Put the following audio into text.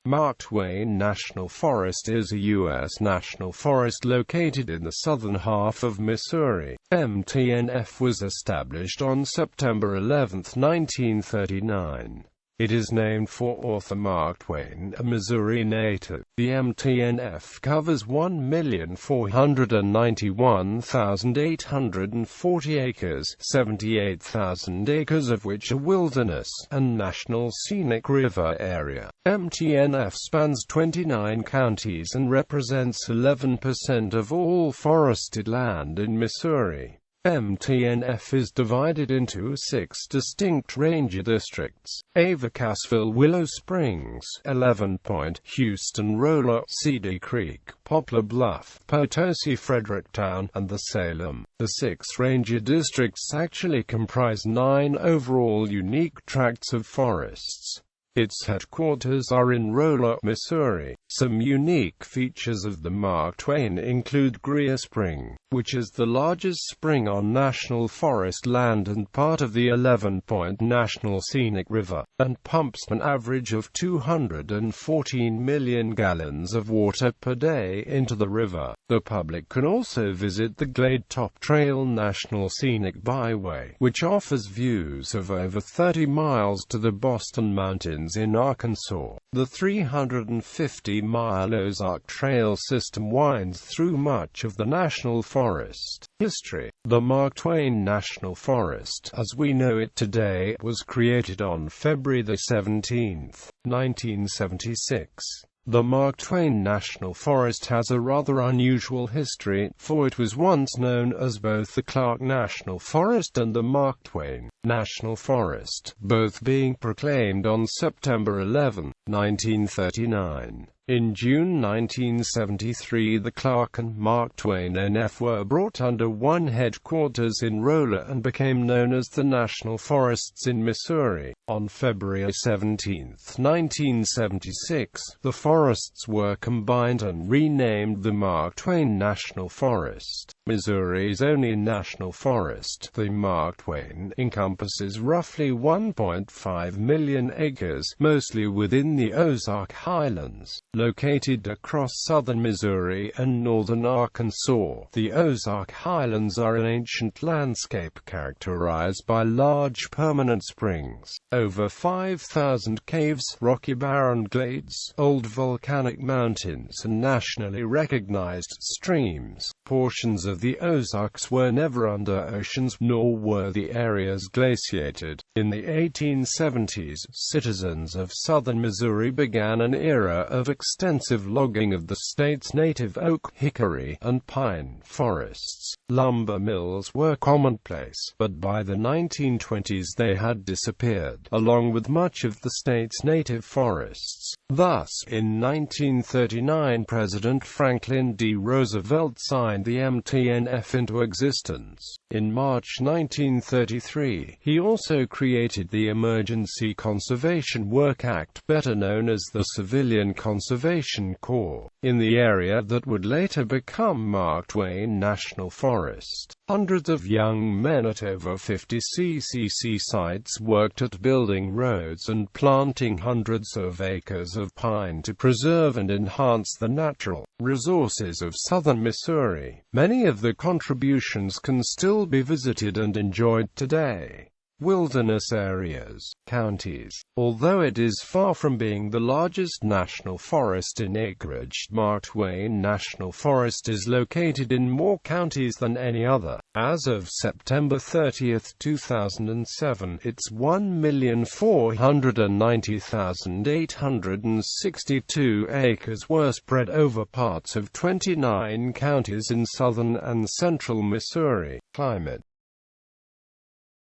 Mark Twain National Forest is a U.S. national forest located in the southern half of Missouri. MTNF was established on September 11, 1939. It is named for author Mark Twain, a Missouri native. The MTNF covers 1,491,840 acres, 78,000 acres of which are wilderness, and National Scenic River area. MTNF spans 29 counties and represents 11% of all forested land in Missouri. MTNF is divided into 6 distinct ranger districts: Ava, Cassville, Willow Springs, 11 Point, Houston, Rolla, Cedar Creek, Poplar Bluff, Potosi, Fredericktown, and the Salem. The 6 ranger districts actually comprise 9 overall unique tracts of forests. Its headquarters are in Rolla, Missouri. Some unique features of the Mark Twain include Greer Spring, which is the largest spring on national forest land and part of the 11-Point National Scenic River, and pumps an average of 214 million gallons of water per day into the river. The public can also visit the Glade Top Trail National Scenic Byway, which offers views of over 30 miles to the Boston Mountains in Arkansas. The 350-mile Ozark Trail system winds through much of the national forest. History. The Mark Twain National Forest, as we know it today, was created on February 17, 1976. The Mark Twain National Forest has a rather unusual history, for it was once known as both the Clark National Forest and the Mark Twain National Forest, both being proclaimed on September 11, 1939. In June 1973, the Clark and Mark Twain NF were brought under one headquarters in Rolla and became known as the National Forests in Missouri. On February 17, 1976, the forests were combined and renamed the Mark Twain National Forest. Missouri's only national forest, the Mark Twain, encompasses roughly 1.5 million acres, mostly within the Ozark Highlands. Located across southern Missouri and northern Arkansas, the Ozark Highlands are an ancient landscape characterized by large permanent springs, over 5,000 caves, rocky barren glades, old volcanic mountains, and nationally recognized streams. Portions of the Ozarks were never under oceans, nor were the areas glaciated. In the 1870s, citizens of southern Missouri began an era of extensive logging of the state's native oak, hickory, and pine forests. Lumber mills were commonplace, but by the 1920s they had disappeared, along with much of the state's native forests. Thus, in 1939 President Franklin D. Roosevelt signed the MTNF into existence. In March 1933, he also created the Emergency Conservation Work Act, better known as the Civilian Conservation Corps, in the area that would later become Mark Twain National Forest. Hundreds of young men at over 50 CCC sites worked at building roads and planting hundreds of acres of pine to preserve and enhance the natural resources of southern Missouri. Many of the contributions can still be visited and enjoyed today. Wilderness areas, counties. Although it is far from being the largest national forest in acreage, Mark Twain National Forest is located in more counties than any other. As of September 30, 2007, its 1,490,862 acres were spread over parts of 29 counties in southern and central Missouri. Climate.